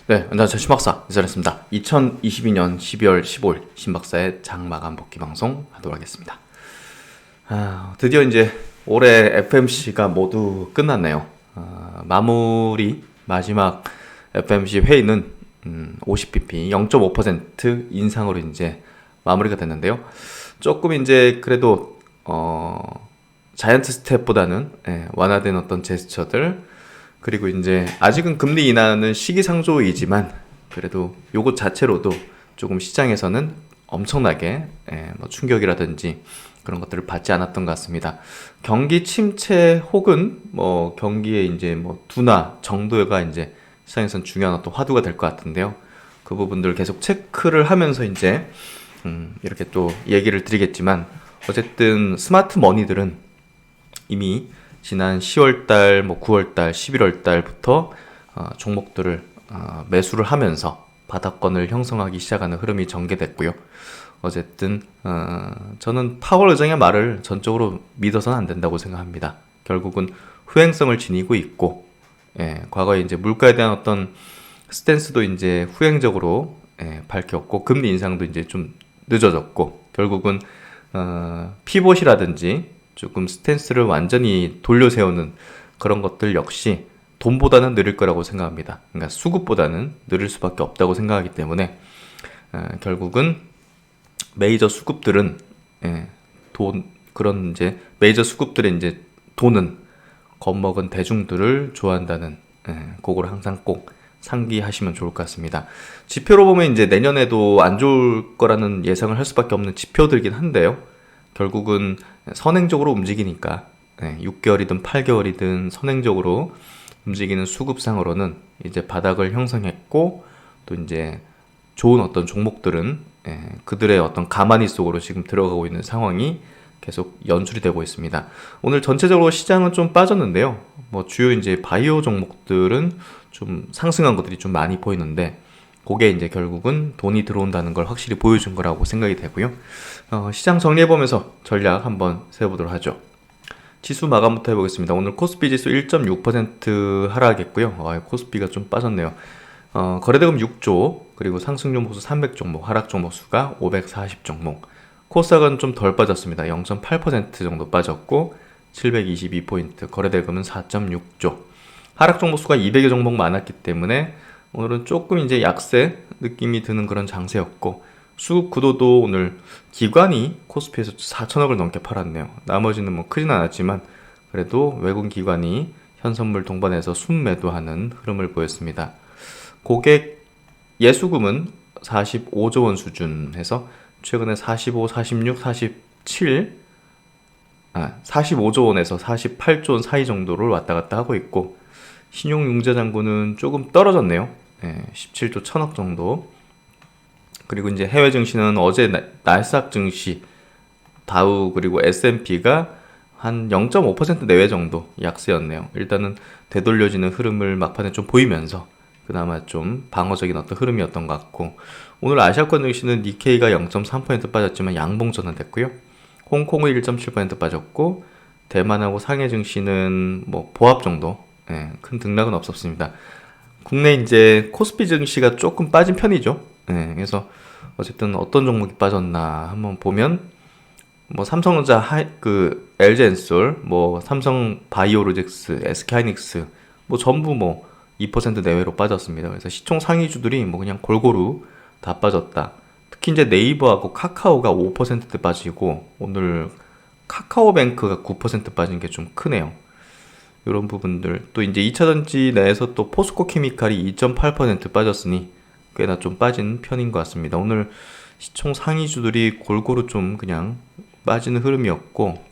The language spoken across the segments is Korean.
네, 안녕하세요. 신박사 이설했습니다. 2022년 12월 15일 신박사의 장마감 복귀 방송 하도록 하겠습니다. 드디어 이제 올해 FMC가 모두 끝났네요. 마무리 마지막 FMC 회의는 50bp 0.5% 인상으로 이제 마무리가 됐는데요. 조금 이제 그래도 자이언트 스텝보다는 완화된 어떤 제스처들, 그리고 이제 아직은 금리 인하는 시기상조이지만 그래도 요것 자체로도 조금 시장에서는 엄청나게 뭐 충격이라든지 그런 것들을 받지 않았던 것 같습니다. 경기 침체 혹은 뭐 경기의 이제 뭐 둔화 정도가 이제 시장에서는 중요한 어떤 화두가 될 것 같은데요. 그 부분들 계속 체크를 하면서 이제 이렇게 또 얘기를 드리겠지만, 어쨌든 스마트 머니들은 이미 지난 10월달, 뭐 9월달, 11월달부터 종목들을 매수를 하면서 바닥권을 형성하기 시작하는 흐름이 전개됐고요. 어쨌든 저는 파월 의장의 말을 전적으로 믿어서는 안 된다고 생각합니다. 결국은 후행성을 지니고 있고, 과거에 이제 물가에 대한 어떤 스탠스도 이제 후행적으로 밝혔고, 금리 인상도 이제 좀 늦어졌고, 결국은 피봇이라든지 조금 스탠스를 완전히 돌려 세우는 그런 것들 역시 돈보다는 느릴 거라고 생각합니다. 그러니까 수급보다는 느릴 수밖에 없다고 생각하기 때문에 결국은 메이저 수급들은 그런 이제 메이저 수급들의 이제 돈은 겁먹은 대중들을 좋아한다는 그걸 항상 꼭 상기하시면 좋을 것 같습니다. 지표로 보면 이제 내년에도 안 좋을 거라는 예상을 할 수밖에 없는 지표들긴 한데요. 결국은 선행적으로 움직이니까 6개월이든 8개월이든 선행적으로 움직이는 수급상으로는 이제 바닥을 형성했고, 또 이제 좋은 어떤 종목들은 그들의 어떤 가만히 속으로 지금 들어가고 있는 상황이 계속 연출이 되고 있습니다. 오늘 전체적으로 시장은 좀 빠졌는데요. 뭐 주요 이제 바이오 종목들은 좀 상승한 것들이 좀 많이 보이는데, 그게 이제 결국은 돈이 들어온다는 걸 확실히 보여준 거라고 생각이 되고요. 시장 정리해보면서 전략 한번 세워보도록 하죠. 지수 마감부터 해보겠습니다. 오늘 코스피 지수 1.6% 하락했고요. 코스피가 좀 빠졌네요. 거래대금 6조, 그리고 상승 종목수 300종목, 하락 종목수가 540종목. 코스닥은 좀 덜 빠졌습니다. 0.8% 정도 빠졌고 722포인트, 거래대금은 4.6조. 하락 종목수가 200여 종목 많았기 때문에 오늘은 조금 이제 약세 느낌이 드는 그런 장세였고, 수급 구도도 오늘 기관이 코스피에서 4천억을 넘게 팔았네요. 나머지는 뭐 크진 않았지만 그래도 외국 기관이 현선물 동반해서 순매도하는 흐름을 보였습니다. 고객 예수금은 45조 원 수준에서 최근에 45, 46, 47, 45조 원에서 48조 원 사이 정도를 왔다 갔다 하고 있고, 신용융자잔고는 조금 떨어졌네요. 17조 1000억 정도. 그리고 이제 해외 증시는 어제 나스닥 증시, 다우 그리고 S&P가 한 0.5% 내외 정도 약세였네요. 일단은 되돌려지는 흐름을 막판에 좀 보이면서 그나마 좀 방어적인 어떤 흐름이었던 것 같고, 오늘 아시아권 증시는 니케이가 0.3% 빠졌지만 양봉 전환됐고요. 홍콩은 1.7% 빠졌고, 대만하고 상해 증시는 뭐 보합 정도, 큰 등락은 없었습니다. 국내 이제 코스피 증시가 조금 빠진 편이죠. 그래서 어쨌든 어떤 종목이 빠졌나 한번 보면, 뭐 삼성전자, LG엔솔, 뭐 삼성 바이오로직스, SK하이닉스, 뭐 전부 뭐 2% 내외로 빠졌습니다. 그래서 시총 상위주들이 뭐 그냥 골고루 다 빠졌다. 특히 이제 네이버하고 카카오가 5%대 빠지고, 오늘 카카오뱅크가 9% 빠진 게 좀 크네요. 이런 부분들, 또 이제 2차전지 내에서 또 포스코 케미칼이 2.8% 빠졌으니 꽤나 좀 빠진 편인 것 같습니다. 오늘 시총 상위주들이 골고루 좀 그냥 빠지는 흐름이었고,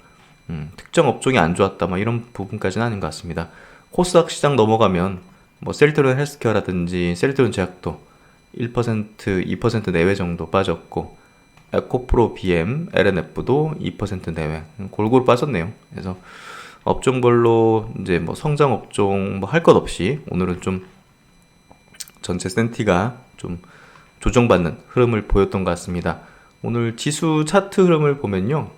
특정 업종이 안 좋았다 막 이런 부분까지는 아닌 것 같습니다. 코스닥 시장 넘어가면 뭐 셀트리온 헬스케어라든지 셀트리온 제약도 1%, 2% 내외 정도 빠졌고, 에코프로 BM, LNF도 2% 내외 골고루 빠졌네요. 그래서 업종별로 이제 뭐 성장 업종 뭐 할 것 없이 오늘은 좀 전체 센티가 좀 조정받는 흐름을 보였던 것 같습니다. 오늘 지수 차트 흐름을 보면요.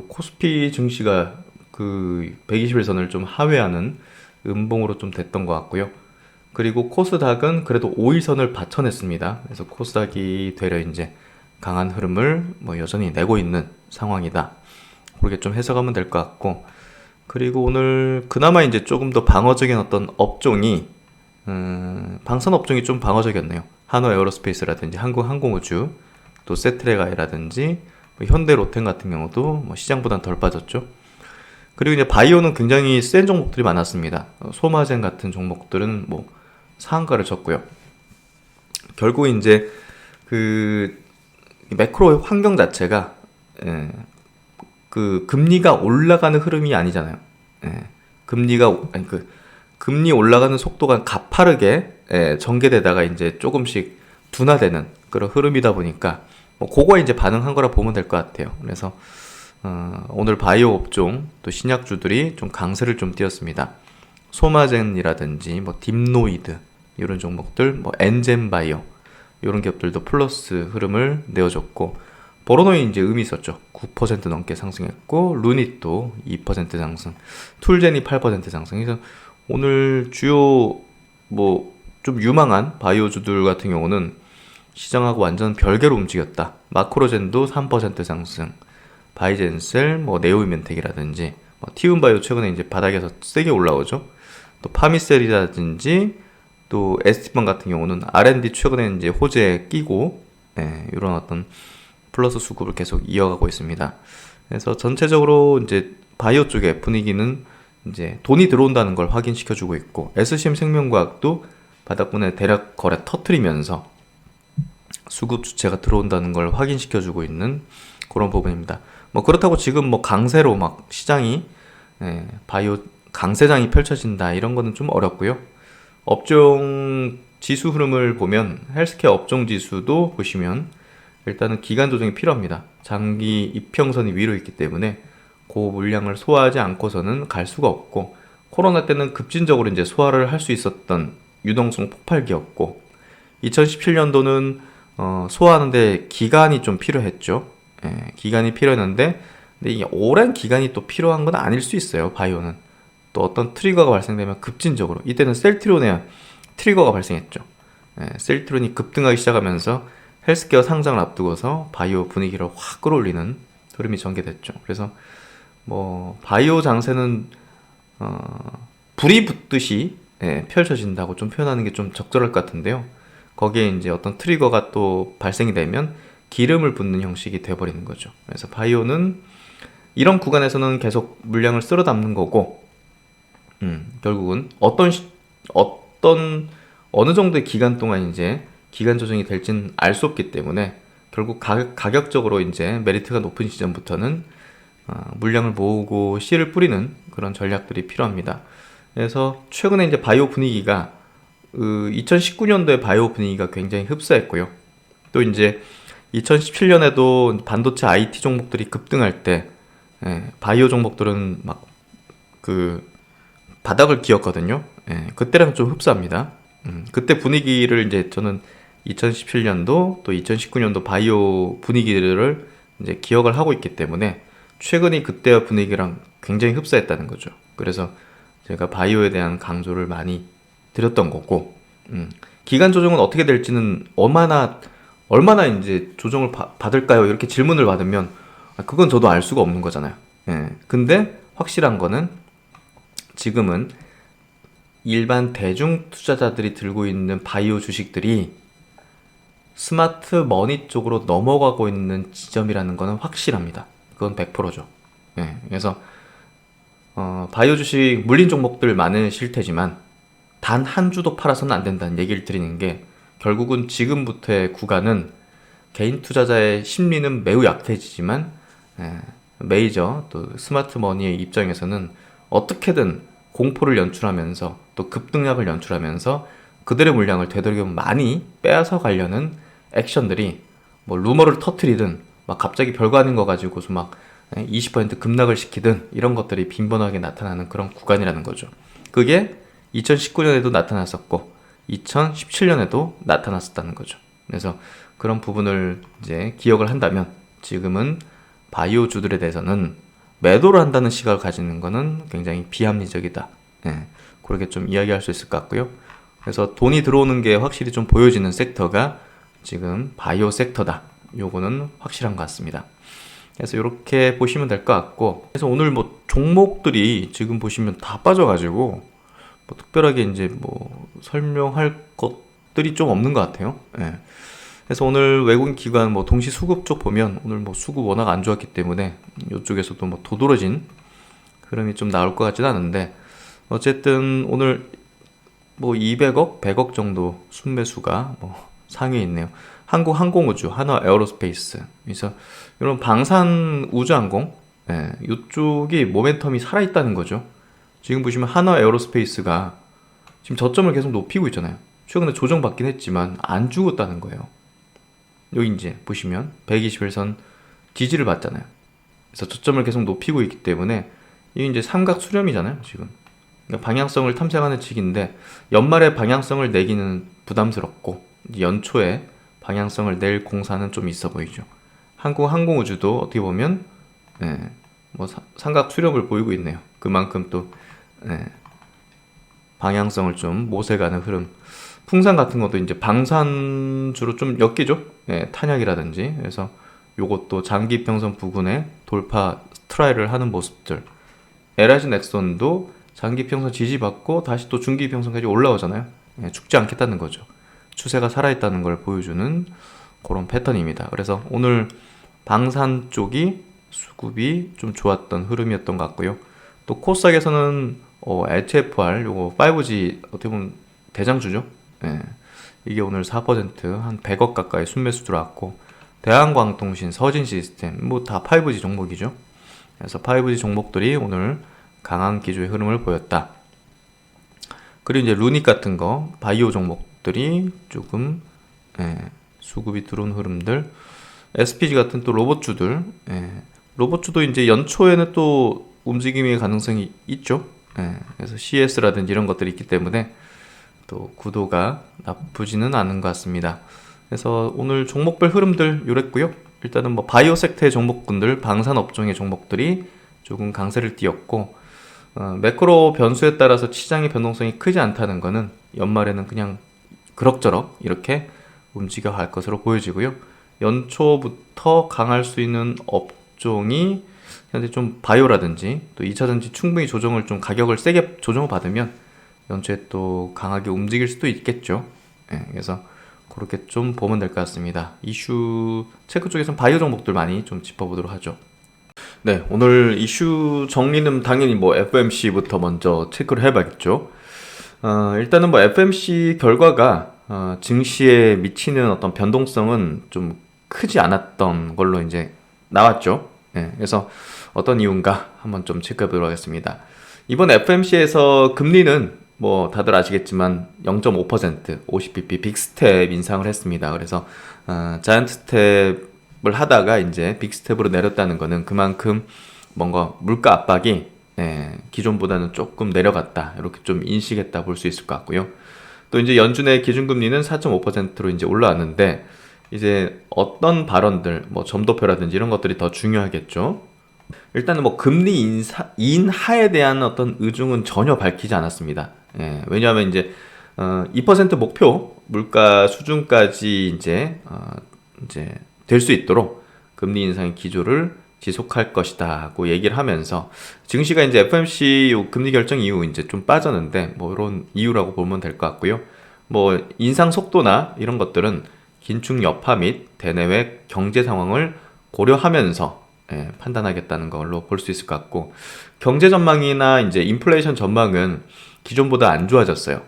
코스피 증시가 그 120일선을 좀 하회하는 음봉으로 좀 됐던 것 같고요. 그리고 코스닥은 그래도 5일선을 받쳐냈습니다. 그래서 코스닥이 되려 이제 강한 흐름을 뭐 여전히 내고 있는 상황이다. 그렇게 좀 해석하면 될 것 같고, 그리고 오늘 그나마 이제 조금 더 방어적인 어떤 업종이 방산 업종이 좀 방어적이었네요. 한화 에어로스페이스라든지 한국항공우주, 또 세트레가이라든지 뭐 현대 로템 같은 경우도 뭐 시장보단 덜 빠졌죠. 그리고 이제 바이오는 굉장히 센 종목들이 많았습니다. 소마젠 같은 종목들은 뭐 상한가를 쳤고요. 결국 이제 그 매크로 환경 자체가 그 금리가 올라가는 흐름이 아니잖아요. 금리 올라가는 속도가 가파르게 전개되다가 이제 조금씩 둔화되는 그런 흐름이다 보니까 뭐 그거에 이제 반응한 거라 보면 될 것 같아요. 그래서 오늘 바이오 업종 또 신약주들이 좀 강세를 좀 띄었습니다. 소마젠이라든지 뭐 딥노이드 이런 종목들, 뭐 엔젠바이오 이런 기업들도 플러스 흐름을 내어줬고, 보로노이 이제 의미 있었죠. 9% 넘게 상승했고, 루닛도 2% 상승, 툴젠이 8% 상승. 그래서 오늘 주요 뭐 좀 유망한 바이오주들 같은 경우는 시장하고 완전 별개로 움직였다. 마크로젠도 3% 상승, 바이젠셀, 뭐 네오이멘텍이라든지, 뭐 티움바이오 최근에 이제 바닥에서 세게 올라오죠. 또 파미셀이라든지 또 에스티펀 같은 경우는 R&D 최근에 이제 호재에 끼고 이런 어떤 플러스 수급을 계속 이어가고 있습니다. 그래서 전체적으로 이제 바이오 쪽의 분위기는 이제 돈이 들어온다는 걸 확인시켜주고 있고, SCM 생명과학도 바닥권에 대략 거래 터트리면서 수급 주체가 들어온다는 걸 확인시켜주고 있는 그런 부분입니다. 뭐 그렇다고 지금 뭐 강세로 막 시장이 바이오 강세장이 펼쳐진다 이런 거는 좀 어렵고요. 업종 지수 흐름을 보면 헬스케어 업종 지수도 보시면 일단은 기간 조정이 필요합니다. 장기 이평선이 위로 있기 때문에 그 물량을 소화하지 않고서는 갈 수가 없고, 코로나 때는 급진적으로 이제 소화를 할 수 있었던 유동성 폭발기였고, 2017년도는 소화하는데 기간이 좀 필요했죠. 기간이 필요했는데, 근데 이 오랜 기간이 또 필요한 건 아닐 수 있어요. 바이오는 또 어떤 트리거가 발생되면 급진적으로, 이때는 셀트리온의 트리거가 발생했죠. 셀트리온이 급등하기 시작하면서 헬스케어 상장을 앞두고서 바이오 분위기를 확 끌어올리는 흐름이 전개됐죠. 그래서 뭐 바이오 장세는 불이 붙듯이 펼쳐진다고 좀 표현하는 게 좀 적절할 것 같은데요. 거기에 이제 어떤 트리거가 또 발생이 되면 기름을 붓는 형식이 되어버리는 거죠. 그래서 바이오는 이런 구간에서는 계속 물량을 쓸어 담는 거고, 결국은 어느 정도의 기간 동안 이제 기간 조정이 될지는 알 수 없기 때문에 결국 가격적으로 이제 메리트가 높은 시점부터는 물량을 모으고 씨를 뿌리는 그런 전략들이 필요합니다. 그래서 최근에 이제 바이오 분위기가 2019년도에 바이오 분위기가 굉장히 흡사했고요. 또 이제 2017년에도 반도체 IT 종목들이 급등할 때 바이오 종목들은 막 그 바닥을 기었거든요. 그때랑 좀 흡사합니다. 그때 분위기를 이제 저는 2017년도 또 2019년도 바이오 분위기를 이제 기억을 하고 있기 때문에 최근이 그때의 분위기랑 굉장히 흡사했다는 거죠. 그래서 제가 바이오에 대한 강조를 많이 드렸던 거고, 기간 조정은 어떻게 될지는 얼마나 이제 조정을 받을까요? 이렇게 질문을 받으면 그건 저도 알 수가 없는 거잖아요. 근데 확실한 거는 지금은 일반 대중 투자자들이 들고 있는 바이오 주식들이 스마트 머니 쪽으로 넘어가고 있는 지점이라는 거는 확실합니다. 그건 100%죠. 그래서 바이오 주식 물린 종목들 많으실 테지만 단 한 주도 팔아서는 안 된다는 얘기를 드리는 게, 결국은 지금부터의 구간은 개인 투자자의 심리는 매우 약해지지만 메이저 또 스마트 머니의 입장에서는 어떻게든 공포를 연출하면서 또 급등락을 연출하면서 그들의 물량을 되도록 많이 빼앗아 가려는 액션들이, 뭐 루머를 터트리든 막 갑자기 별거 아닌 거 가지고서 막 20% 급락을 시키든 이런 것들이 빈번하게 나타나는 그런 구간이라는 거죠. 그게 2019년에도 나타났었고 2017년에도 나타났었다는 거죠. 그래서 그런 부분을 이제 기억을 한다면 지금은 바이오주들에 대해서는 매도를 한다는 시각을 가지는 것은 굉장히 비합리적이다. 그렇게 좀 이야기할 수 있을 것 같고요. 그래서 돈이 들어오는 게 확실히 좀 보여지는 섹터가 지금 바이오 섹터다. 요거는 확실한 것 같습니다. 그래서 이렇게 보시면 될 것 같고, 그래서 오늘 뭐 종목들이 지금 보시면 다 빠져가지고 뭐 특별하게 이제 뭐 설명할 것들이 좀 없는 것 같아요. 예. 그래서 오늘 외국인 기관 뭐 동시 수급 쪽 보면 오늘 뭐 수급 워낙 안 좋았기 때문에 이쪽에서도 뭐 도드라진 흐름이 좀 나올 것 같지는 않은데, 어쨌든 오늘 뭐 200억, 100억 정도 순매수가 뭐 상위에 있네요. 한국항공우주, 한화에어로스페이스. 그래서 이런 방산 우주항공, 예, 이쪽이 모멘텀이 살아있다는 거죠. 지금 보시면 한화에어로스페이스가 지금 저점을 계속 높이고 있잖아요. 최근에 조정받긴 했지만 안 죽었다는 거예요. 여기 이제 보시면 121선 지지를 받잖아요. 그래서 저점을 계속 높이고 있기 때문에 이게 이제 삼각 수렴이잖아요, 지금. 그러니까 방향성을 탐색하는 측인데 연말에 방향성을 내기는 부담스럽고 연초에 방향성을 낼 공사는 좀 있어 보이죠. 한국항공우주도 어떻게 보면 뭐 삼각 수렴을 보이고 있네요. 그만큼 또 방향성을 좀 모색하는 흐름. 풍산 같은 것도 이제 방산주로 좀 엮이죠. 탄약이라든지. 그래서 요것도 장기 평선 부근에 돌파 트라이를 하는 모습들. LG 넥슨도 장기 평선 지지받고 다시 또 중기 평선까지 올라오잖아요. 죽지 않겠다는 거죠. 추세가 살아있다는 걸 보여주는 그런 패턴입니다. 그래서 오늘 방산 쪽이 수급이 좀 좋았던 흐름이었던 것 같고요. 또 코스닥에서는 HFR 요거 5G 어떻게 보면 대장주죠. 이게 오늘 4%한 100억 가까이 순매수 들어왔고, 대한광통신, 서진시스템 뭐 다 5G 종목이죠. 그래서 5G 종목들이 오늘 강한 기조의 흐름을 보였다. 그리고 이제 루닉 같은 거 바이오 종목들이 조금 수급이 들어온 흐름들, SPG 같은 또 로봇주들, 로봇주도 이제 연초에는 또 움직임의 가능성이 있죠. 그래서 CS라든지 이런 것들이 있기 때문에 또 구도가 나쁘지는 않은 것 같습니다. 그래서 오늘 종목별 흐름들 요랬고요. 일단은 뭐 바이오 섹터의 종목군들, 방산 업종의 종목들이 조금 강세를 띄었고, 매크로 변수에 따라서 시장의 변동성이 크지 않다는 것은 연말에는 그냥 그럭저럭 이렇게 움직여 갈 것으로 보여지고요. 연초부터 강할 수 있는 업종이 현재 좀 바이오라든지 또 2차전지 충분히 조정을 좀 가격을 세게 조정을 받으면 연초에 또 강하게 움직일 수도 있겠죠. 그래서 그렇게 좀 보면 될 것 같습니다. 이슈 체크 쪽에서는 바이오 종목들 많이 좀 짚어보도록 하죠. 네, 오늘 이슈 정리는 당연히 뭐 FMC부터 먼저 체크를 해봐야겠죠. 일단은 뭐 FMC 결과가 증시에 미치는 어떤 변동성은 좀 크지 않았던 걸로 이제 나왔죠. 그래서 어떤 이유인가 한번 좀 체크해보도록 하겠습니다. 이번 FMC에서 금리는 뭐 다들 아시겠지만 0.5% 50bp 빅스텝 인상을 했습니다. 그래서 자이언트 스텝을 하다가 이제 빅스텝으로 내렸다는 거는 그만큼 뭔가 물가 압박이 기존보다는 조금 내려갔다, 이렇게 좀 인식했다 볼 수 있을 것 같고요. 또 이제 연준의 기준금리는 4.5%로 이제 올라왔는데, 이제 어떤 발언들, 뭐 점도표라든지 이런 것들이 더 중요하겠죠. 일단은 뭐 금리 인하에 대한 어떤 의중은 전혀 밝히지 않았습니다. 왜냐하면 이제 2% 목표 물가 수준까지 이제 될 수 있도록 금리 인상의 기조를 지속할 것이다고 얘기를 하면서, 증시가 이제 FOMC 금리 결정 이후 이제 좀 빠졌는데 뭐 이런 이유라고 보면 될 것 같고요. 뭐 인상 속도나 이런 것들은 긴축 여파 및 대내외 경제 상황을 고려하면서 판단하겠다는 걸로 볼 수 있을 것 같고, 경제 전망이나 이제 인플레이션 전망은 기존보다 안 좋아졌어요.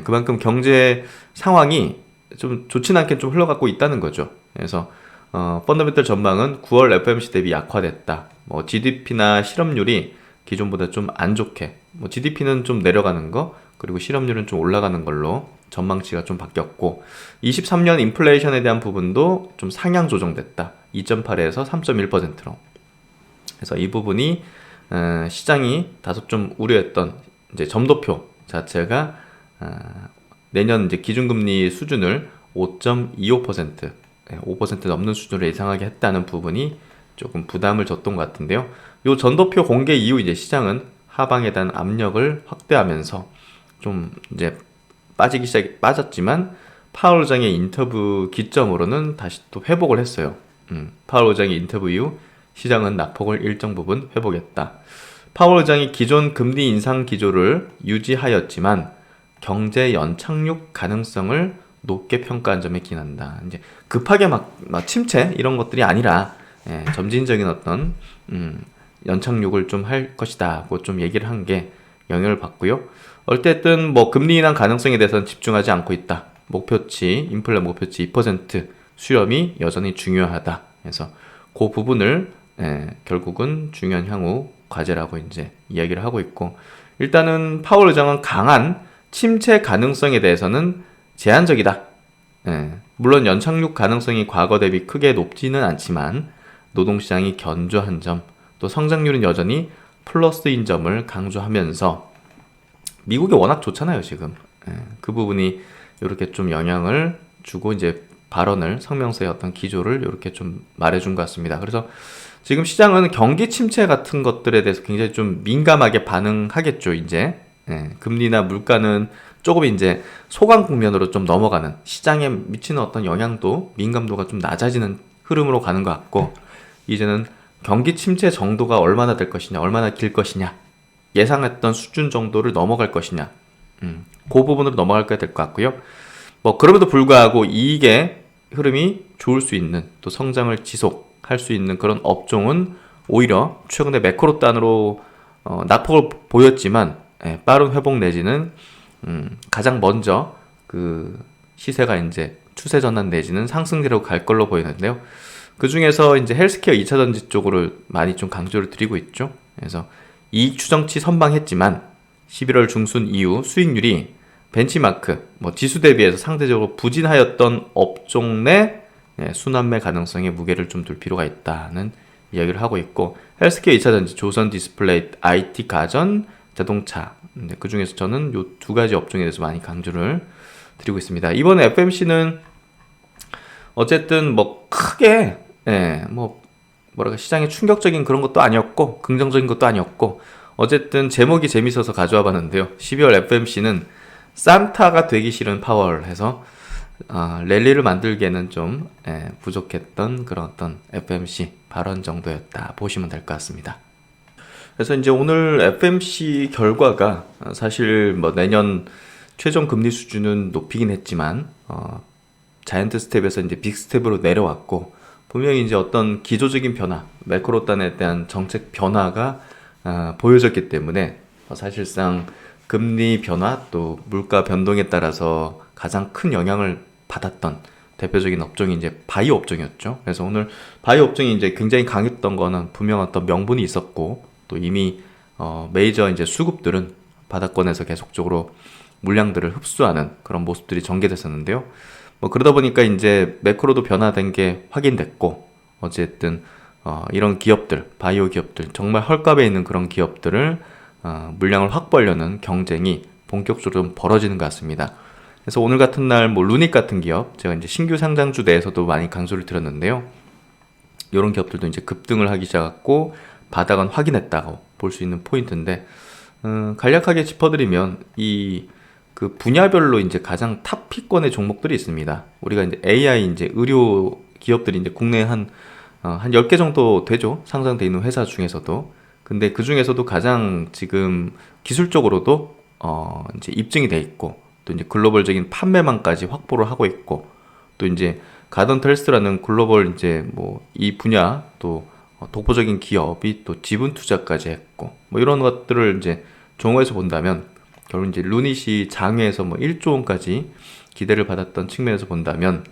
그만큼 경제 상황이 좀 좋진 않게 좀 흘러가고 있다는 거죠. 그래서 펀더멘털 전망은 9월 FOMC 대비 약화됐다. 뭐 GDP나 실업률이 기존보다 좀 안 좋게, 뭐 GDP는 좀 내려가는 거, 그리고 실업률은 좀 올라가는 걸로 전망치가 좀 바뀌었고, 23년 인플레이션에 대한 부분도 좀 상향 조정됐다. 2.8에서 3.1%로. 그래서 이 부분이 시장이 다소 좀 우려했던 이제 점도표 자체가 내년 이제 기준금리 수준을 5.25%, 5% 넘는 수준으로 예상하게 했다는 부분이 조금 부담을 줬던 것 같은데요. 이 전도표 공개 이후 이제 시장은 하방에 대한 압력을 확대하면서 좀 이제 빠졌지만 파월 의장의 인터뷰 기점으로는 다시 또 회복을 했어요. 파월 의장의 인터뷰 이후 시장은 낙폭을 일정 부분 회복했다. 파월 의장이 기존 금리 인상 기조를 유지하였지만 경제 연착륙 가능성을 높게 평가한 점에 기인한다. 이제 급하게 막 침체 이런 것들이 아니라 점진적인 어떤 연착륙을 좀 할 것이다고 좀 얘기를 한 게 영향을 받고요. 어쨌든 뭐 금리 인하 가능성에 대해서는 집중하지 않고 있다. 목표치, 인플레 목표치 2% 수렴이 여전히 중요하다. 그래서 그 부분을 결국은 중요한 향후 과제라고 이제 이야기를 하고 있고, 일단은 파월 의장은 강한 침체 가능성에 대해서는 제한적이다. 물론 연착륙 가능성이 과거 대비 크게 높지는 않지만 노동시장이 견조한 점, 또 성장률은 여전히 플러스인 점을 강조하면서, 미국이 워낙 좋잖아요 지금. 그 부분이 이렇게 좀 영향을 주고 이제 발언을, 성명서의 어떤 기조를 이렇게 좀 말해준 것 같습니다. 그래서 지금 시장은 경기 침체 같은 것들에 대해서 굉장히 좀 민감하게 반응하겠죠 이제. 금리나 물가는 조금 이제 소강 국면으로 좀 넘어가는, 시장에 미치는 어떤 영향도, 민감도가 좀 낮아지는 흐름으로 가는 것 같고, 이제는 경기 침체 정도가 얼마나 될 것이냐, 얼마나 길 것이냐, 예상했던 수준 정도를 넘어갈 것이냐, 그 부분으로 넘어갈 될 것 같고요. 뭐 그럼에도 불구하고 이익의 흐름이 좋을 수 있는, 또 성장을 지속할 수 있는 그런 업종은 오히려 최근에 매크로 단으로 낙폭을 보였지만 빠른 회복 내지는 가장 먼저 그 시세가 이제 추세 전환 내지는 상승세로 갈 걸로 보이는데요. 그 중에서 이제 헬스케어 2차 전지 쪽으로 많이 좀 강조를 드리고 있죠. 그래서 이익 추정치 선방했지만 11월 중순 이후 수익률이 벤치마크, 뭐 지수 대비해서 상대적으로 부진하였던 업종 내 순환매 가능성에 무게를 좀 둘 필요가 있다는 이야기를 하고 있고, 헬스케어 2차 전지, 조선 디스플레이, IT 가전, 자동차, 그 중에서 저는 요 두 가지 업종에 대해서 많이 강조를 드리고 있습니다. 이번 FMC는 어쨌든 뭐 크게 뭐 뭐랄까 시장에 충격적인 그런 것도 아니었고 긍정적인 것도 아니었고, 어쨌든 제목이 재밌어서 가져와 봤는데요. 12월 FMC는 산타가 되기 싫은 파월 해서 랠리를 만들기에는 좀 부족했던 그런 어떤 FMC 발언 정도였다 보시면 될 것 같습니다. 그래서 이제 오늘 FMC 결과가 사실 뭐 내년 최종 금리 수준은 높이긴 했지만 자이언트 스텝에서 이제 빅 스텝으로 내려왔고, 분명히 이제 어떤 기조적인 변화, 매크로단에 대한 정책 변화가 보여졌기 때문에 사실상 금리 변화 또 물가 변동에 따라서 가장 큰 영향을 받았던 대표적인 업종이 이제 바이오 업종이었죠. 그래서 오늘 바이오 업종이 이제 굉장히 강했던 거는 분명 어떤 명분이 있었고, 또 이미 메이저 이제 수급들은 바닥권에서 계속적으로 물량들을 흡수하는 그런 모습들이 전개됐었는데요. 뭐 그러다 보니까 이제 매크로도 변화된 게 확인됐고, 어쨌든 이런 기업들, 바이오 기업들, 정말 헐값에 있는 그런 기업들을 물량을 확보하려는 경쟁이 본격적으로 좀 벌어지는 것 같습니다. 그래서 오늘 같은 날 뭐 루닉 같은 기업, 제가 이제 신규 상장주 내에서도 많이 강조를 드렸는데요. 이런 기업들도 이제 급등을 하기 시작했고 바닥은 확인했다고 볼 수 있는 포인트인데, 간략하게 짚어드리면 이 그 분야별로 이제 가장 탑피권의 종목들이 있습니다. 우리가 이제 AI 이제 의료 기업들이 이제 국내에 한 10개 정도 되죠. 상장돼 있는 회사 중에서도. 근데 그 중에서도 가장 지금 기술적으로도 이제 입증이 돼 있고, 또 이제 글로벌적인 판매망까지 확보를 하고 있고, 또 이제 가던트 헬스라는 글로벌 이제 뭐 이 분야 또 독보적인 기업이 또 지분 투자까지 했고, 뭐 이런 것들을 이제 종합해서 본다면 결국 이제 루닛이 장외에서 뭐 1조 원까지 기대를 받았던 측면에서 본다면,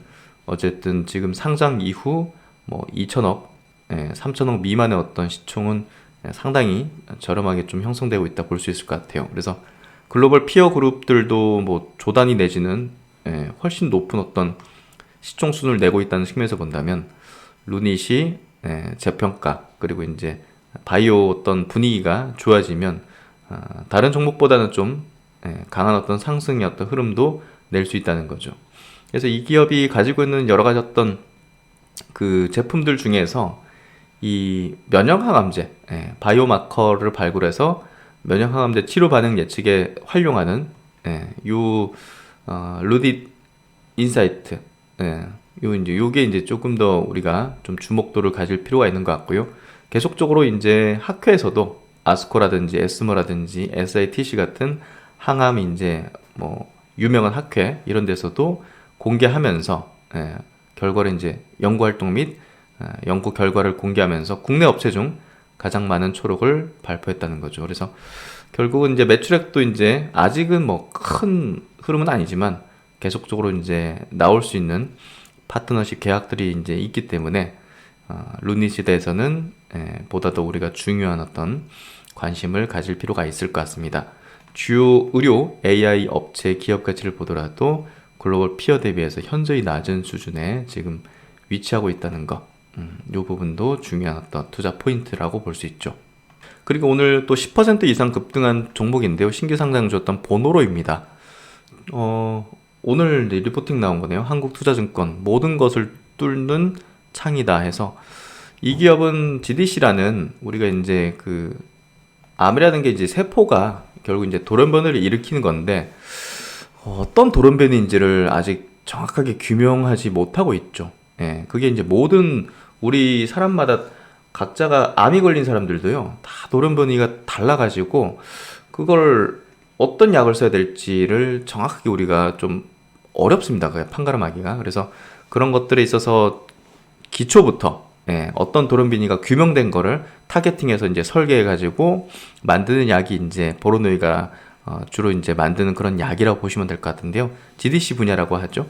어쨌든 지금 상장 이후 뭐 2천억, 3천억 미만의 어떤 시총은 상당히 저렴하게 좀 형성되고 있다 볼 수 있을 것 같아요. 그래서 글로벌 피어 그룹들도 뭐 조단위 내지는 훨씬 높은 어떤 시총순을 내고 있다는 측면에서 본다면, 루닛이 재평가, 그리고 이제 바이오 어떤 분위기가 좋아지면 다른 종목보다는 좀 강한 어떤 상승의 어떤 흐름도 낼 수 있다는 거죠. 그래서 이 기업이 가지고 있는 여러 가지 어떤 그 제품들 중에서 이 면역항암제, 바이오마커를 발굴해서 면역항암제 치료 반응 예측에 활용하는 요 루딧 인사이트. 예, 요게 이제 조금 더 우리가 좀 주목도를 가질 필요가 있는 것 같고요. 계속적으로 이제 학회에서도 아스코라든지 에스모라든지 SITC 같은 항암 이제 뭐 유명한 학회 이런 데서도 공개하면서 결과를 이제 연구 활동 및 연구 결과를 공개하면서 국내 업체 중 가장 많은 초록을 발표했다는 거죠. 그래서 결국은 이제 매출액도 이제 아직은 뭐 큰 흐름은 아니지만 계속적으로 이제 나올 수 있는 파트너십 계약들이 이제 있기 때문에 루닛 시대에서는 보다 더 우리가 중요한 어떤 관심을 가질 필요가 있을 것 같습니다. 주요 의료 AI 업체 기업 가치를 보더라도 글로벌 피어 대비해서 현저히 낮은 수준에 지금 위치하고 있다는 거, 이 부분도 중요한 어떤 투자 포인트라고 볼 수 있죠. 그리고 오늘 또 10% 이상 급등한 종목인데요. 신규 상장주였던 보노로입니다. 오늘 리포팅 나온 거네요. 한국투자증권 모든 것을 뚫는 창이다 해서 이 기업은 GDC라는 우리가 이제 그 암이라는 게 이제 세포가 결국 이제 돌연변이를 일으키는 건데 어떤 돌연변이인지를 아직 정확하게 규명하지 못하고 있죠. 예, 그게 이제 모든 우리 사람마다 각자가 암이 걸린 사람들도요, 다 돌연변이가 달라가지고 그걸 어떤 약을 써야 될지를 정확하게 우리가 좀 어렵습니다. 그냥 판가름하기가. 그래서 그런 것들에 있어서 기초부터 어떤 돌연변이가 규명된 거를 타겟팅해서 이제 설계해가지고 만드는 약이 이제 보로노이가 주로 이제 만드는 그런 약이라고 보시면 될 것 같은데요. GDC 분야라고 하죠.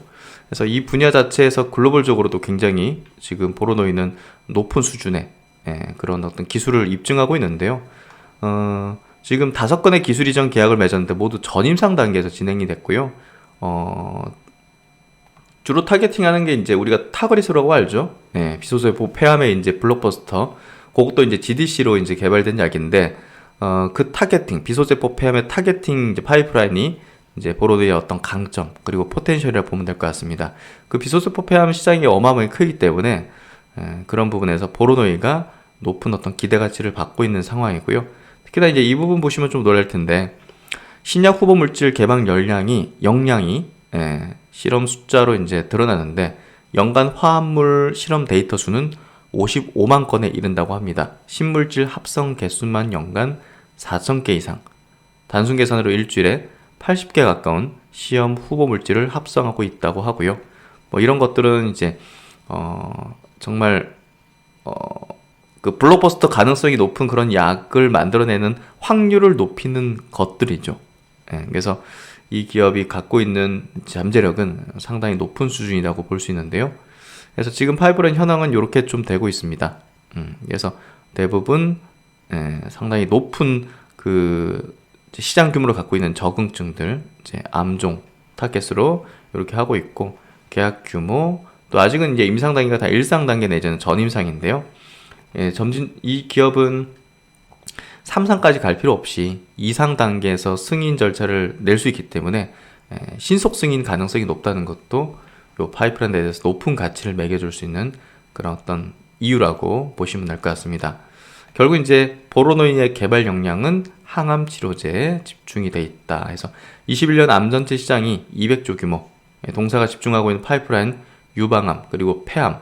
그래서 이 분야 자체에서 글로벌적으로도 굉장히 지금 보로노이는 높은 수준의 그런 어떤 기술을 입증하고 있는데요. 지금 5건의 기술 이전 계약을 맺었는데 모두 전임상 단계에서 진행이 됐고요. 주로 타겟팅하는 게 이제 우리가 타그리스라고 알죠. 비소세포 폐암의 이제 블록버스터. 그것도 이제 GDC로 이제 개발된 약인데, 그 타겟팅, 비소세포 폐암의 타겟팅 이제 파이프라인이 이제 보로노이의 어떤 강점 그리고 포텐셜이라고 보면 될 것 같습니다. 그 비소세포 폐암 시장이 어마어마하게 크기 때문에 그런 부분에서 보로노이가 높은 어떤 기대 가치를 받고 있는 상황이고요. 특히나 이제 이 부분 보시면 좀 놀랄 텐데 신약 후보 물질 개발 역량이 실험 숫자로 이제 드러나는데 연간 화합물 실험 데이터 수는 55만 건에 이른다고 합니다. 신물질 합성 개수만 연간 4,000개 이상. 단순 계산으로 일주일에 80개 가까운 시험 후보 물질을 합성하고 있다고 하고요. 뭐 이런 것들은 이제 정말 그 블록버스터 가능성이 높은 그런 약을 만들어내는 확률을 높이는 것들이죠. 그래서 이 기업이 갖고 있는 잠재력은 상당히 높은 수준이라고 볼 수 있는데요. 그래서 지금 파이프라인 현황은 이렇게 좀 되고 있습니다. 그래서 대부분 상당히 높은 그 시장 규모를 갖고 있는 적응증들, 이제 암종 타겟으로 이렇게 하고 있고 계약 규모 또 아직은 이제 임상 단계가 다 일상 단계 내지는 전임상인데요. 이 기업은 3상까지 갈 필요 없이 2상 단계에서 승인 절차를 낼 수 있기 때문에 신속 승인 가능성이 높다는 것도 이 파이프라인에 대해서 높은 가치를 매겨줄 수 있는 그런 어떤 이유라고 보시면 될 것 같습니다. 결국 이제 보로노이의 개발 역량은 항암 치료제에 집중이 돼 있다 해서 21년 암 전체 시장이 200조 규모, 동사가 집중하고 있는 파이프라인 유방암 그리고 폐암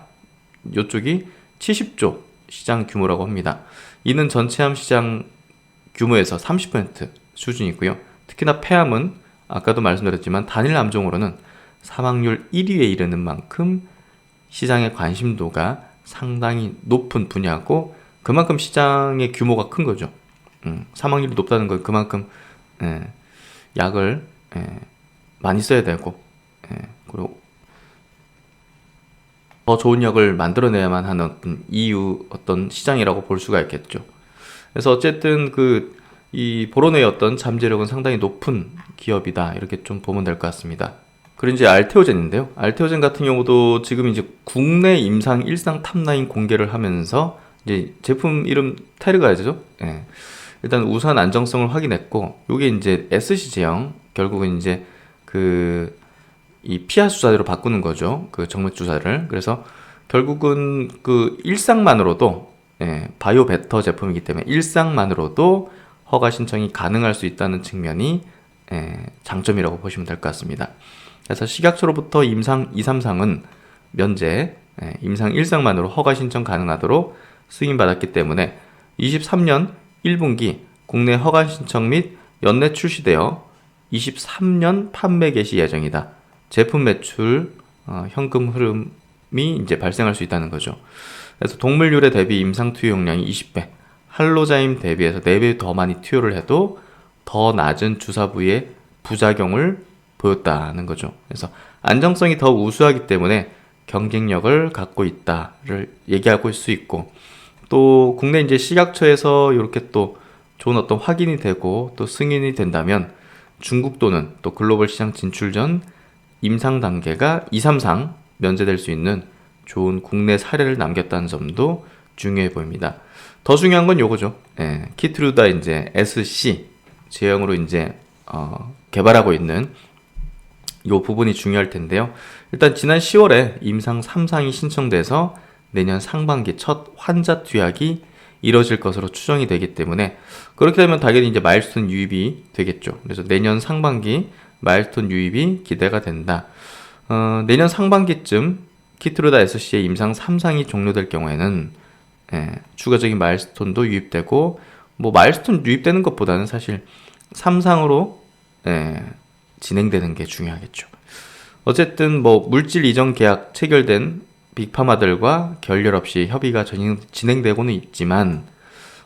이쪽이 70조 시장 규모라고 합니다. 이는 전체 암 시장 규모에서 30% 수준이고요. 특히나 폐암은 아까도 말씀드렸지만 단일 암종으로는 사망률 1위에 이르는 만큼 시장의 관심도가 상당히 높은 분야고 그만큼 시장의 규모가 큰 거죠. 사망률이 높다는 건 그만큼 약을 많이 써야 되고 그리고 더 좋은 약을 만들어내야만 하는 어떤 시장이라고 볼 수가 있겠죠. 그래서 어쨌든 이 보로노의 어떤 잠재력은 상당히 높은 기업이다 이렇게 좀 보면 될 것 같습니다. 그리고 이제 알테오젠인데요. 알테오젠 같은 경우도 지금 이제 국내 임상 1상 탑라인 공개를 하면서 이제 제품 이름 테르가죠. 일단 우수한 안정성을 확인했고, 요게 이제 SC 제형 결국은 이제 이 피하 주사제로 바꾸는 거죠. 그 정맥 주사를. 그래서 결국은 그 일상만으로도 바이오 베터 제품이기 때문에 일상만으로도 허가 신청이 가능할 수 있다는 측면이 장점이라고 보시면 될 것 같습니다. 그래서 식약처로부터 임상 2, 3상은 면제, 임상 1상만으로 허가 신청 가능하도록 승인받았기 때문에 23년 1분기 국내 허가 신청 및 연내 출시되어 23년 판매 개시 예정이다. 제품 매출, 현금 흐름이 이제 발생할 수 있다는 거죠. 그래서 동물 유래 대비 임상 투여 용량이 20배, 할로자임 대비해서 4배 더 많이 투여를 해도 더 낮은 주사 부위의 부작용을 보였다는 거죠. 그래서 안정성이 더 우수하기 때문에 경쟁력을 갖고 있다를 얘기하고 있을 수 있고, 또 국내 이제 식약처에서 이렇게 또 좋은 어떤 확인이 되고 또 승인이 된다면 중국 또는 또 글로벌 시장 진출 전 임상 단계가 2, 3상 면제될 수 있는 좋은 국내 사례를 남겼다는 점도 중요해 보입니다. 더 중요한 건 요거죠. 키트루다 이제 SC 제형으로 이제 개발하고 있는 요 부분이 중요할 텐데요. 일단 지난 10월에 임상 3상이 신청돼서 내년 상반기 첫 환자 투약이 이뤄질 것으로 추정이 되기 때문에, 그렇게 되면 당연히 이제 마일스톤 유입이 되겠죠. 그래서 내년 상반기 마일스톤 유입이 기대가 된다. 내년 상반기쯤 키트루다 SC의 임상 3상이 종료될 경우에는 추가적인 마일스톤도 유입되고, 뭐 마일스톤 유입되는 것보다는 사실 3상으로 진행되는 게 중요하겠죠. 어쨌든 뭐 물질 이전 계약 체결된 빅파마들과 결렬 없이 협의가 진행되고는 있지만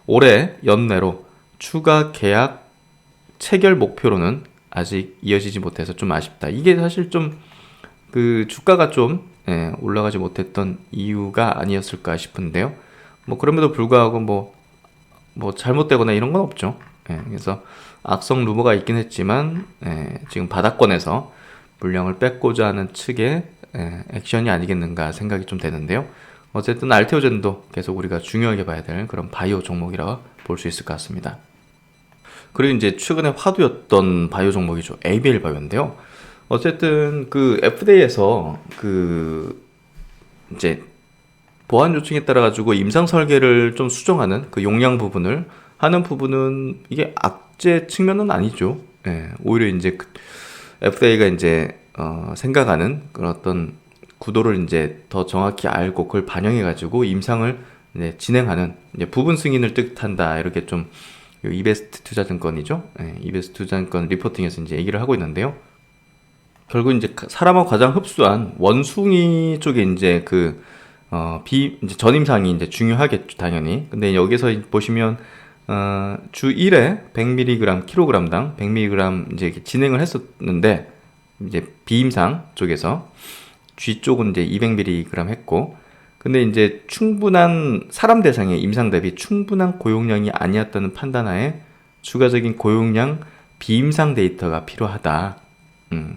올해 연내로 추가 계약 체결 목표로는 아직 이어지지 못해서 좀 아쉽다. 이게 사실 좀 그 주가가 좀 올라가지 못했던 이유가 아니었을까 싶은데요. 뭐 그럼에도 불구하고 뭐 잘못되거나 이런 건 없죠. 그래서 악성 루머가 있긴 했지만 지금 바닥권에서 물량을 뺏고자 하는 측의 액션이 아니겠는가 생각이 좀 되는데요. 어쨌든 알테오젠도 계속 우리가 중요하게 봐야 될 그런 바이오 종목이라 볼 수 있을 것 같습니다. 그리고 이제 최근에 화두였던 바이오 종목이죠. ABL 바이오인데요. 어쨌든 그 FDA에서 그 이제 보안 요청에 따라 가지고 임상 설계를 좀 수정하는 그 용량 부분을 하는 부분은 이게 악재 측면은 아니죠. 오히려 이제 FDA가 이제 생각하는 그런 어떤 구도를 이제 더 정확히 알고 그걸 반영해 가지고 임상을 진행하는 이제 부분 승인을 뜻한다, 이렇게 좀 이베스트 투자증권이죠. 이베스트 투자증권 리포팅에서 이제 얘기를 하고 있는데요. 결국 이제 사람하고 가장 흡수한 원숭이 쪽에 이제 이제 전임상이 이제 중요하겠죠, 당연히. 근데 여기서 보시면 주 1회 100mg 킬로그램당 100mg 이제 진행을 했었는데, 이제 비임상 쪽에서 G 쪽은 이제 200mg 했고, 근데 이제 충분한 사람 대상의 임상 대비 충분한 고용량이 아니었다는 판단하에 추가적인 고용량 비임상 데이터가 필요하다.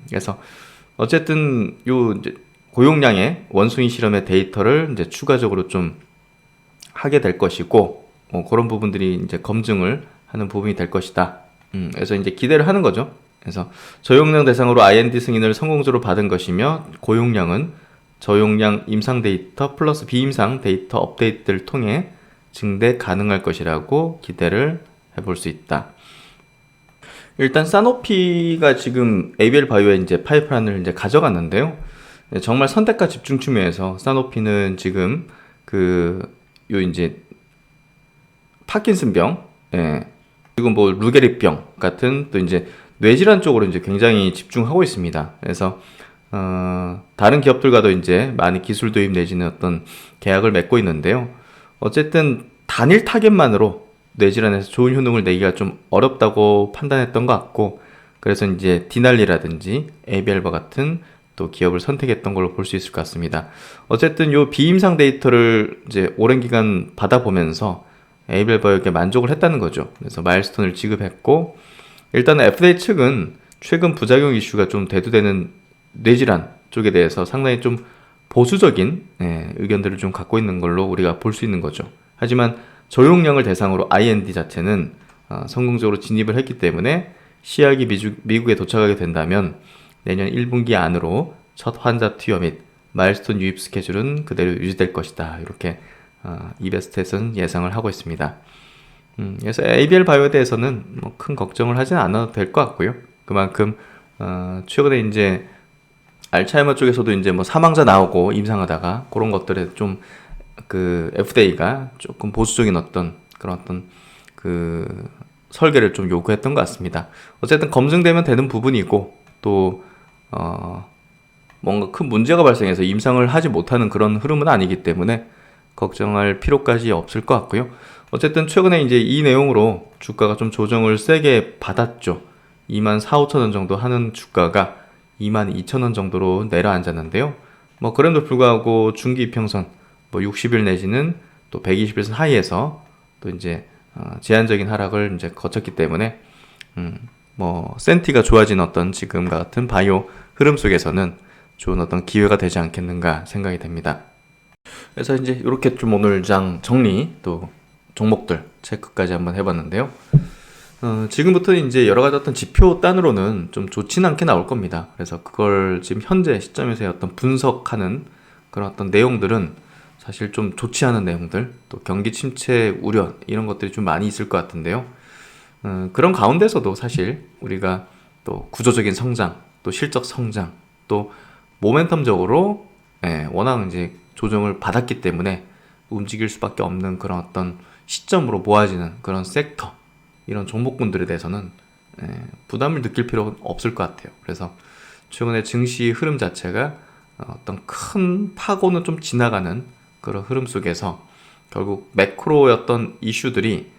그래서 어쨌든 요 이제 고용량의 원숭이 실험의 데이터를 이제 추가적으로 좀 하게 될 것이고, 그런 부분들이 이제 검증을 하는 부분이 될 것이다. 그래서 이제 기대를 하는 거죠. 그래서 저용량 대상으로 IND 승인을 성공적으로 받은 것이며, 고용량은 저용량 임상 데이터 플러스 비임상 데이터 업데이트를 통해 증대 가능할 것이라고 기대를 해볼 수 있다. 일단 사노피가 지금 ABL 바이오에 이제 파이프라인을 이제 가져갔는데요. 정말 선택과 집중 측면에서 사노피는 지금 요 이제 파킨슨병, 그리고 뭐 루게릭병 같은 또 이제 뇌질환 쪽으로 이제 굉장히 집중하고 있습니다. 그래서 다른 기업들과도 이제 많이 기술 도입 내지는 어떤 계약을 맺고 있는데요. 어쨌든 단일 타겟만으로 뇌질환에서 좋은 효능을 내기가 좀 어렵다고 판단했던 것 같고, 그래서 이제 디날리라든지 ABL바 같은 또 기업을 선택했던 걸로 볼 수 있을 것 같습니다. 어쨌든 요 비임상 데이터를 이제 오랜 기간 받아보면서 ABL바에게 만족을 했다는 거죠. 그래서 마일스톤을 지급했고, 일단 FDA 측은 최근 부작용 이슈가 좀 대두되는 뇌질환 쪽에 대해서 상당히 좀 보수적인 의견들을 좀 갖고 있는 걸로 우리가 볼 수 있는 거죠. 하지만 저용량을 대상으로 IND 자체는 성공적으로 진입을 했기 때문에 시약이 미국에 도착하게 된다면 내년 1분기 안으로 첫 환자 투여 및 마일스톤 유입 스케줄은 그대로 유지될 것이다. 이렇게 이베스트에서는 예상을 하고 있습니다. 그래서 ABL 바이오에 대해서는 뭐 큰 걱정을 하진 않아도 될 것 같고요. 그만큼 최근에 이제 알츠하이머 쪽에서도 이제 뭐 사망자 나오고 임상하다가 그런 것들에 좀 그 FDA가 조금 보수적인 그런 그 설계를 좀 요구했던 것 같습니다. 어쨌든 검증되면 되는 부분이고 또 뭔가 큰 문제가 발생해서 임상을 하지 못하는 그런 흐름은 아니기 때문에 걱정할 필요까지 없을 것 같고요. 어쨌든 최근에 이제 이 내용으로 주가가 좀 조정을 세게 받았죠. 24,000~25,000원 정도 하는 주가가 22,000원 정도로 내려앉았는데요. 뭐 그럼에도 불구하고 중기 이평선 뭐 60일 내지는 또 120일선 하이에서 또 이제 제한적인 하락을 이제 거쳤기 때문에 뭐 센티가 좋아진 지금과 같은 바이오 흐름 속에서는 좋은 기회가 되지 않겠는가 생각이 됩니다. 그래서 이제 이렇게 좀 오늘 장 정리 또 종목들 체크까지 한번 해봤는데요. 지금부터는 이제 여러 가지 지표 단으로는 좀 좋진 않게 나올 겁니다. 그래서 그걸 지금 현재 시점에서 분석하는 그런 내용들은 사실 좀 좋지 않은 내용들, 또 경기 침체 우려 이런 것들이 좀 많이 있을 것 같은데요. 그런 가운데서도 사실 우리가 또 구조적인 성장, 또 실적 성장, 또 모멘텀적으로 워낙 이제 조정을 받았기 때문에 움직일 수밖에 없는 그런 시점으로 모아지는 그런 섹터, 이런 종목군들에 대해서는 부담을 느낄 필요는 없을 것 같아요. 그래서 최근에 증시 흐름 자체가 큰 파고는 좀 지나가는 그런 흐름 속에서 결국 매크로였던 이슈들이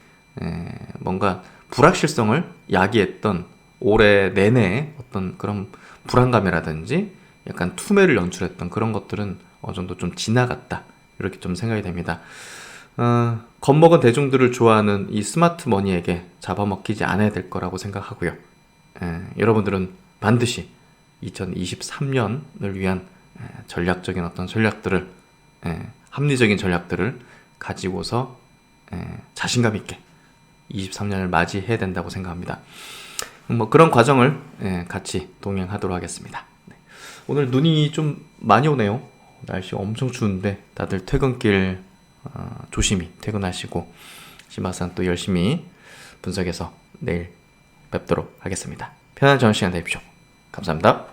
뭔가 불확실성을 야기했던 올해 내내 그런 불안감이라든지 약간 투매를 연출했던 그런 것들은 어느 정도 좀 지나갔다, 이렇게 좀 생각이 됩니다. 겁먹은 대중들을 좋아하는 이 스마트 머니에게 잡아먹히지 않아야 될 거라고 생각하고요. 여러분들은 반드시 2023년을 위한 전략적인 전략들을, 합리적인 전략들을 가지고서 자신감 있게 23년을 맞이해야 된다고 생각합니다. 뭐 그런 과정을 같이 동행하도록 하겠습니다. 오늘 눈이 좀 많이 오네요. 날씨가 엄청 추운데 다들 퇴근길 조심히 퇴근하시고 시마산 또 열심히 분석해서 내일 뵙도록 하겠습니다. 편안한 저녁 시간 되십시오. 감사합니다.